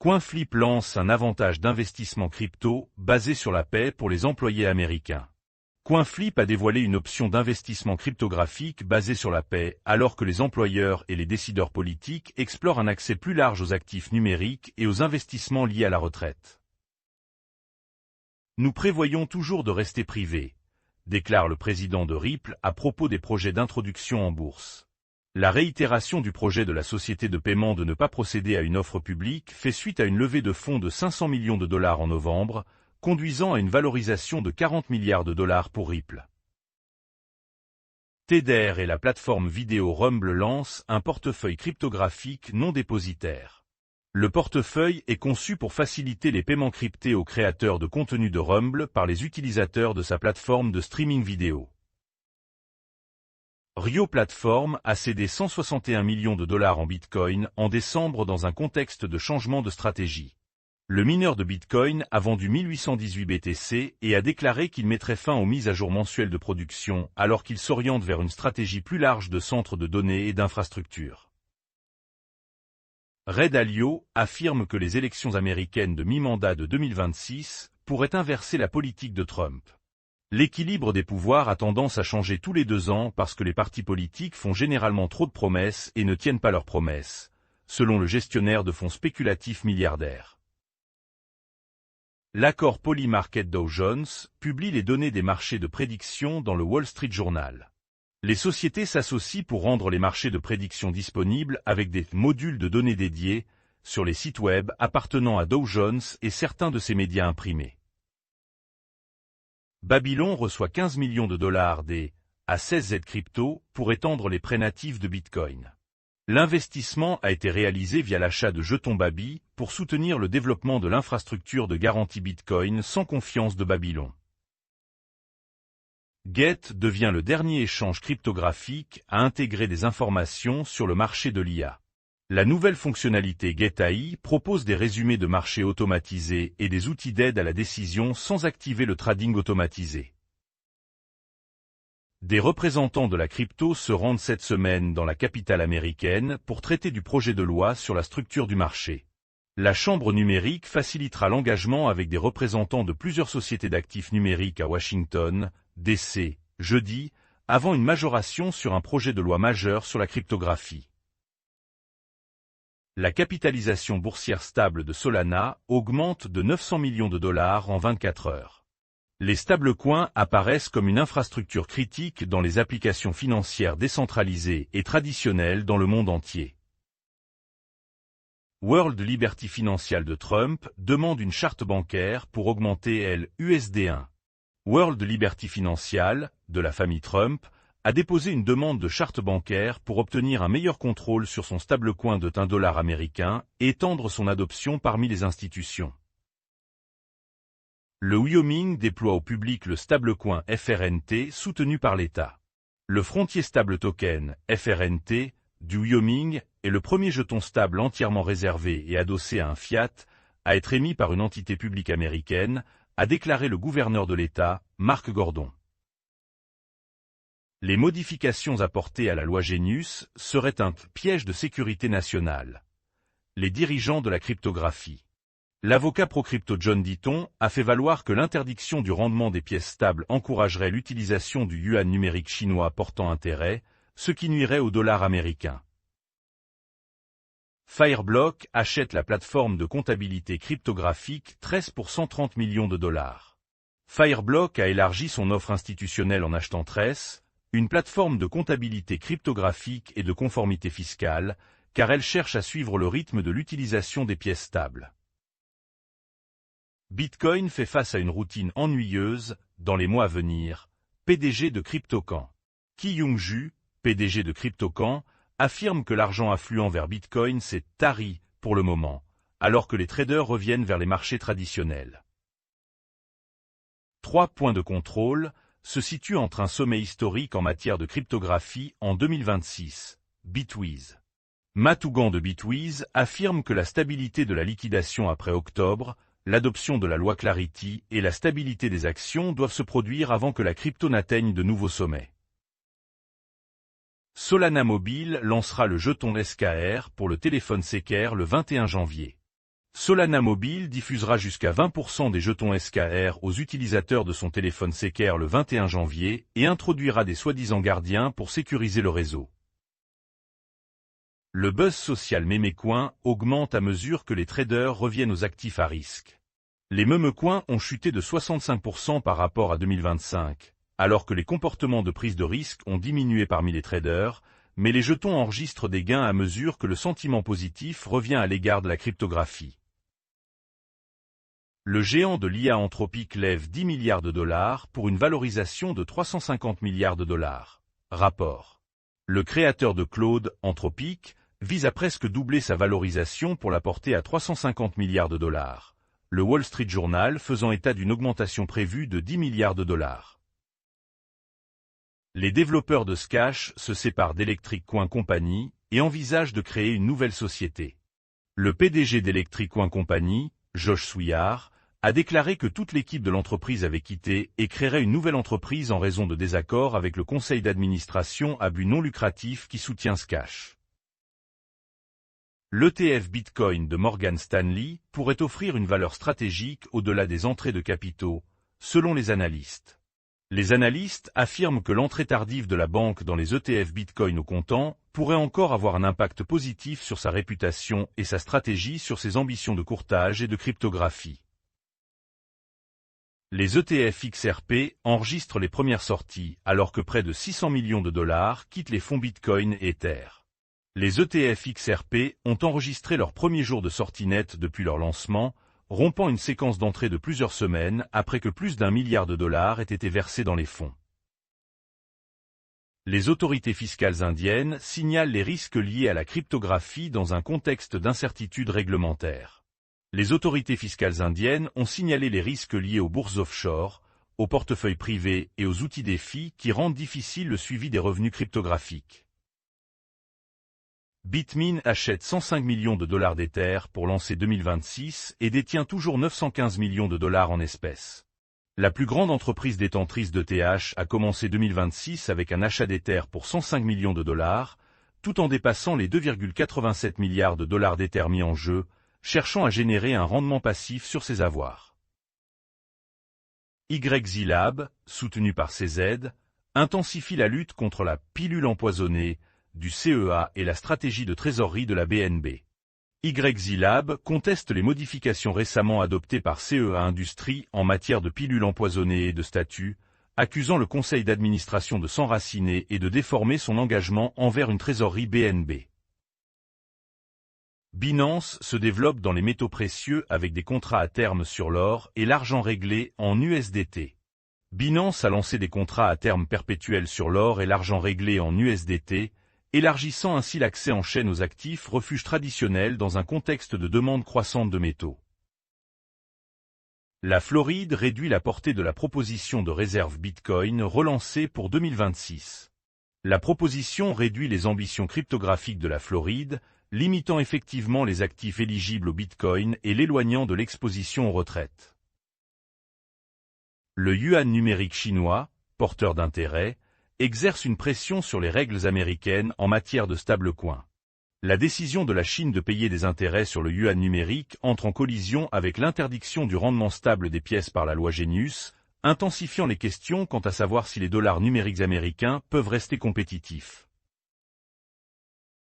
CoinFlip lance un avantage d'investissement crypto basé sur la paix pour les employés américains. CoinFlip a dévoilé une option d'investissement cryptographique basée sur la paix alors que les employeurs et les décideurs politiques explorent un accès plus large aux actifs numériques et aux investissements liés à la retraite. Nous prévoyons toujours de rester privés, déclare le président de Ripple à propos des projets d'introduction en bourse. La réitération du projet de la société de paiement de ne pas procéder à une offre publique fait suite à une levée de fonds de 500 millions de dollars en novembre, conduisant à une valorisation de 40 milliards de dollars pour Ripple. Tether et la plateforme vidéo Rumble lancent un portefeuille cryptographique non dépositaire. Le portefeuille est conçu pour faciliter les paiements cryptés aux créateurs de contenu de Rumble par les utilisateurs de sa plateforme de streaming vidéo. Rio Platform a cédé 161 millions de dollars en Bitcoin en décembre dans un contexte de changement de stratégie. Le mineur de Bitcoin a vendu 1818 BTC et a déclaré qu'il mettrait fin aux mises à jour mensuelles de production alors qu'il s'oriente vers une stratégie plus large de centres de données et d'infrastructures. Ray Dalio affirme que les élections américaines de mi-mandat de 2026 pourraient inverser la politique de Trump. L'équilibre des pouvoirs a tendance à changer tous les 2 ans parce que les partis politiques font généralement trop de promesses et ne tiennent pas leurs promesses, selon le gestionnaire de fonds spéculatifs milliardaire. L'accord Polymarket Dow Jones publie les données des marchés de prédiction dans le Wall Street Journal. Les sociétés s'associent pour rendre les marchés de prédiction disponibles avec des modules de données dédiés sur les sites web appartenant à Dow Jones et certains de ses médias imprimés. Babylon reçoit 15 millions de dollars des A16Z Crypto pour étendre les prêts natifs de Bitcoin. L'investissement a été réalisé via l'achat de jetons Babi pour soutenir le développement de l'infrastructure de garantie Bitcoin sans confiance de Babylon. Get devient le dernier échange cryptographique à intégrer des informations sur le marché de l'IA. La nouvelle fonctionnalité GetAI propose des résumés de marché automatisés et des outils d'aide à la décision sans activer le trading automatisé. Des représentants de la crypto se rendent cette semaine dans la capitale américaine pour traiter du projet de loi sur la structure du marché. La Chambre numérique facilitera l'engagement avec des représentants de plusieurs sociétés d'actifs numériques à Washington, D.C., jeudi, avant une majoration sur un projet de loi majeur sur la cryptographie. La capitalisation boursière stable de Solana augmente de 900 millions de dollars en 24 heures. Les stablecoins apparaissent comme une infrastructure critique dans les applications financières décentralisées et traditionnelles dans le monde entier. World Liberty Financial de Trump demande une charte bancaire pour augmenter l'USD1. World Liberty Financial, de la famille Trump, a déposé une demande de charte bancaire pour obtenir un meilleur contrôle sur son stablecoin de $1 américain et étendre son adoption parmi les institutions. Le Wyoming déploie au public le stablecoin FRNT soutenu par l'État. Le Frontier Stable Token, FRNT, du Wyoming, est le premier jeton stable entièrement réservé et adossé à un fiat, à être émis par une entité publique américaine, a déclaré le gouverneur de l'État, Mark Gordon. Les modifications apportées à la loi Genius seraient un piège de sécurité nationale. Les dirigeants de la cryptographie. L'avocat pro-crypto John Ditton a fait valoir que l'interdiction du rendement des pièces stables encouragerait l'utilisation du yuan numérique chinois portant intérêt, ce qui nuirait au dollar américain. Fireblock achète la plateforme de comptabilité cryptographique 13 pour 130 millions de dollars. Fireblock a élargi son offre institutionnelle en achetant Tress, une plateforme de comptabilité cryptographique et de conformité fiscale, car elle cherche à suivre le rythme de l'utilisation des pièces stables. Bitcoin fait face à une routine ennuyeuse dans les mois à venir, PDG de CryptoCan. Ki-Young-ju, PDG de CryptoCan, affirme que l'argent affluent vers Bitcoin s'est tari pour le moment, alors que les traders reviennent vers les marchés traditionnels. 3 points de contrôle se situent entre un sommet historique en matière de cryptographie en 2026, Bitwiz. Matt Hougan de Bitwiz affirme que la stabilité de la liquidation après octobre, l'adoption de la loi Clarity et la stabilité des actions doivent se produire avant que la crypto n'atteigne de nouveaux sommets. Solana Mobile lancera le jeton SKR pour le téléphone Seker le 21 janvier. Solana Mobile diffusera jusqu'à 20% des jetons SKR aux utilisateurs de son téléphone Seker le 21 janvier et introduira des soi-disant gardiens pour sécuriser le réseau. Le buzz social Memecoin augmente à mesure que les traders reviennent aux actifs à risque. Les Memecoins ont chuté de 65% par rapport à 2025, alors que les comportements de prise de risque ont diminué parmi les traders, mais les jetons enregistrent des gains à mesure que le sentiment positif revient à l'égard de la cryptographie. Le géant de l'IA Anthropic lève 10 milliards de dollars pour une valorisation de 350 milliards de dollars. Rapport. Le créateur de Claude, Anthropic, vise à presque doubler sa valorisation pour la porter à 350 milliards de dollars. Le Wall Street Journal faisant état d'une augmentation prévue de 10 milliards de dollars. Les développeurs de Scash se séparent d'Electric Coin Company et envisagent de créer une nouvelle société. Le PDG d'Electric Coin Company, Josh Swihart, a déclaré que toute l'équipe de l'entreprise avait quitté et créerait une nouvelle entreprise en raison de désaccords avec le conseil d'administration à but non lucratif qui soutient Scash. L'ETF Bitcoin de Morgan Stanley pourrait offrir une valeur stratégique au-delà des entrées de capitaux, selon les analystes. Les analystes affirment que l'entrée tardive de la banque dans les ETF Bitcoin au comptant pourrait encore avoir un impact positif sur sa réputation et sa stratégie sur ses ambitions de courtage et de cryptographie. Les ETF XRP enregistrent les premières sorties alors que près de 600 millions de dollars quittent les fonds Bitcoin et Ether. Les ETF XRP ont enregistré leur premier jour de sortie nette depuis leur lancement, rompant une séquence d'entrée de plusieurs semaines après que plus d'1 milliard de dollars aient été versés dans les fonds. Les autorités fiscales indiennes signalent les risques liés à la cryptographie dans un contexte d'incertitude réglementaire. Les autorités fiscales indiennes ont signalé les risques liés aux bourses offshore, aux portefeuilles privés et aux outils DeFi qui rendent difficile le suivi des revenus cryptographiques. Bitmain achète 105 millions de dollars d'Ether pour lancer 2026 et détient toujours 915 millions de dollars en espèces. La plus grande entreprise détentrice d'ETH a commencé 2026 avec un achat d'Ether pour 105 millions de dollars, tout en dépassant les 2,87 milliards de dollars d'Ether mis en jeu, cherchant à générer un rendement passif sur ses avoirs. YZ Lab, soutenu par CZ, intensifie la lutte contre la pilule empoisonnée du CEA et la stratégie de trésorerie de la BNB. YZ Lab conteste les modifications récemment adoptées par CEA Industries en matière de pilules empoisonnées et de statut, accusant le conseil d'administration de s'enraciner et de déformer son engagement envers une trésorerie BNB. Binance se développe dans les métaux précieux avec des contrats à terme sur l'or et l'argent réglé en USDT. Binance a lancé des contrats à terme perpétuels sur l'or et l'argent réglé en USDT, élargissant ainsi l'accès en chaîne aux actifs refuges traditionnels dans un contexte de demande croissante de métaux. La Floride réduit la portée de la proposition de réserve Bitcoin relancée pour 2026. La proposition réduit les ambitions cryptographiques de la Floride, limitant effectivement les actifs éligibles au Bitcoin et l'éloignant de l'exposition aux retraites. Le yuan numérique chinois, porteur d'intérêt, exerce une pression sur les règles américaines en matière de stablecoin. La décision de la Chine de payer des intérêts sur le yuan numérique entre en collision avec l'interdiction du rendement stable des pièces par la loi Genius, intensifiant les questions quant à savoir si les dollars numériques américains peuvent rester compétitifs.